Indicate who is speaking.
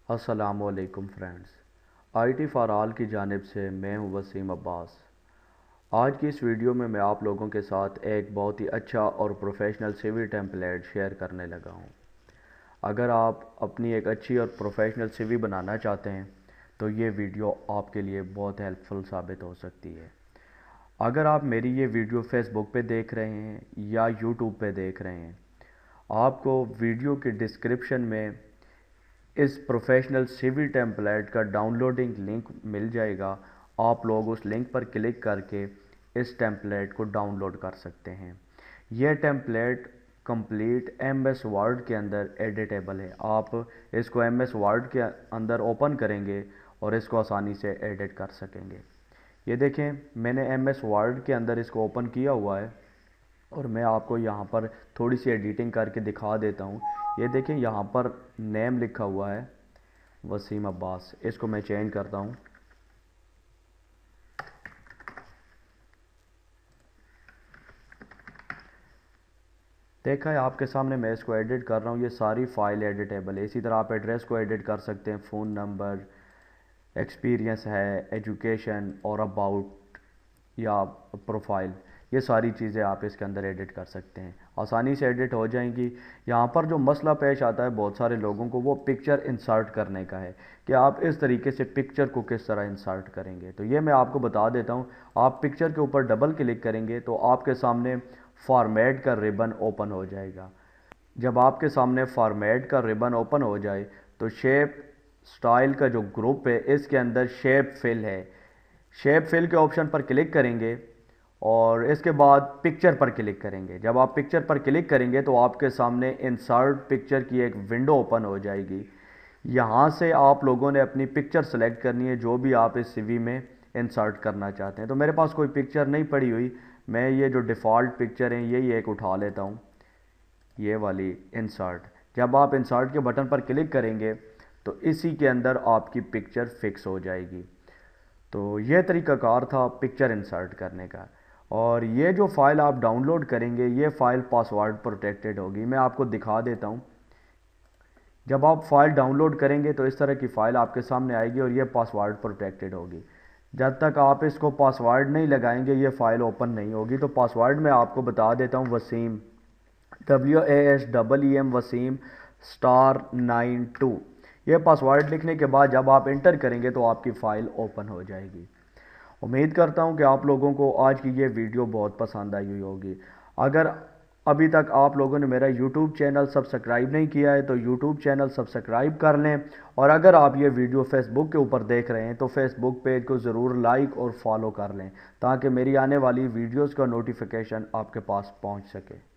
Speaker 1: अस्सलाम वालेकुम friends. IT for all की जानिब से मैं हूं वसीम अब्बास। आज की इस वीडियो में मैं आप लोगों के साथ एक बहुत ही अच्छा और प्रोफेशनल CV टेम्पलेट शेयर करने लगा हूं। अगर आप अपनी एक अच्छी और प्रोफेशनल CV बनाना चाहते हैं तो ये वीडियो आपके लिए बहुत हेल्पफुल साबित हो सकती है। अगर आप मेरी ये वीडियो फेसबुक पे देख रहे हैं या यूट्यूब पे देख रहे हैं, आपको वीडियो के डिस्क्रिप्शन में इस प्रोफेशनल CV टेम्पलेट का डाउनलोडिंग लिंक मिल जाएगा। आप लोग उस लिंक पर क्लिक करके इस टेम्पलेट को डाउनलोड कर सकते हैं। यह टेम्पलेट कंप्लीट MS वर्ड के अंदर एडिटेबल है। आप इसको MS वर्ड के अंदर ओपन करेंगे और इसको आसानी से एडिट कर सकेंगे। ये देखें, मैंने MS वर्ड के अंदर इसको ओपन किया हुआ है और मैं आपको यहाँ पर थोड़ी सी एडिटिंग करके दिखा देता हूँ। ये देखें, यहाँ पर नेम लिखा हुआ है वसीम अब्बास। इसको मैं चेंज करता हूँ। देखा है आपके सामने, मैं इसको एडिट कर रहा हूँ। ये सारी फाइल एडिटेबल है। इसी तरह आप एड्रेस को एडिट कर सकते हैं, फ़ोन नंबर, एक्सपीरियंस है, एजुकेशन और अबाउट या प्रोफाइल, ये सारी चीज़ें आप इसके अंदर एडिट कर सकते हैं। आसानी से एडिट हो जाएंगी। यहाँ पर जो मसला पेश आता है बहुत सारे लोगों को, वो पिक्चर इंसर्ट करने का है कि आप इस तरीके से पिक्चर को किस तरह इंसर्ट करेंगे। तो ये मैं आपको बता देता हूँ। आप पिक्चर के ऊपर डबल क्लिक करेंगे तो आपके सामने फॉर्मेट का रिबन ओपन हो जाएगा। जब आपके सामने फॉर्मेट का रिबन ओपन हो जाए तो शेप स्टाइल का जो ग्रुप है, इसके अंदर शेप फिल है। शेप फिल के ऑप्शन पर क्लिक करेंगे और इसके बाद पिक्चर पर क्लिक करेंगे। जब आप पिक्चर पर क्लिक करेंगे तो आपके सामने इंसर्ट पिक्चर की एक विंडो ओपन हो जाएगी। यहाँ से आप लोगों ने अपनी पिक्चर सेलेक्ट करनी है जो भी आप इस CV में इंसर्ट करना चाहते हैं। तो मेरे पास कोई पिक्चर नहीं पड़ी हुई, मैं ये जो डिफ़ॉल्ट पिक्चर है यही एक उठा लेता हूँ, ये वाली इंसर्ट। जब आप इंसर्ट के बटन पर क्लिक करेंगे तो इसी के अंदर आपकी पिक्चर फिक्स हो जाएगी। तो यह तरीक़ाकार था पिक्चर इंसर्ट करने का। और ये जो फ़ाइल आप डाउनलोड करेंगे, ये फ़ाइल पासवर्ड प्रोटेक्टेड होगी। मैं आपको दिखा देता हूँ। जब आप फ़ाइल डाउनलोड करेंगे तो इस तरह की फ़ाइल आपके सामने आएगी और ये पासवर्ड प्रोटेक्टेड होगी। जब तक आप इसको पासवर्ड नहीं लगाएंगे ये फ़ाइल ओपन नहीं होगी। तो पासवर्ड मैं आपको बता देता हूँ, वसीम, WASEEM वसीम *92। ये पासवर्ड लिखने के बाद जब आप इंटर करेंगे तो आपकी फ़ाइल ओपन हो जाएगी। उम्मीद करता हूँ कि आप लोगों को आज की ये वीडियो बहुत पसंद आई हुई होगी। अगर अभी तक आप लोगों ने मेरा YouTube चैनल सब्सक्राइब नहीं किया है तो YouTube चैनल सब्सक्राइब कर लें। और अगर आप ये वीडियो फेसबुक के ऊपर देख रहे हैं तो फेसबुक पेज को ज़रूर लाइक और फॉलो कर लें ताकि मेरी आने वाली वीडियोज़ का नोटिफिकेशन आपके पास पहुँच सके।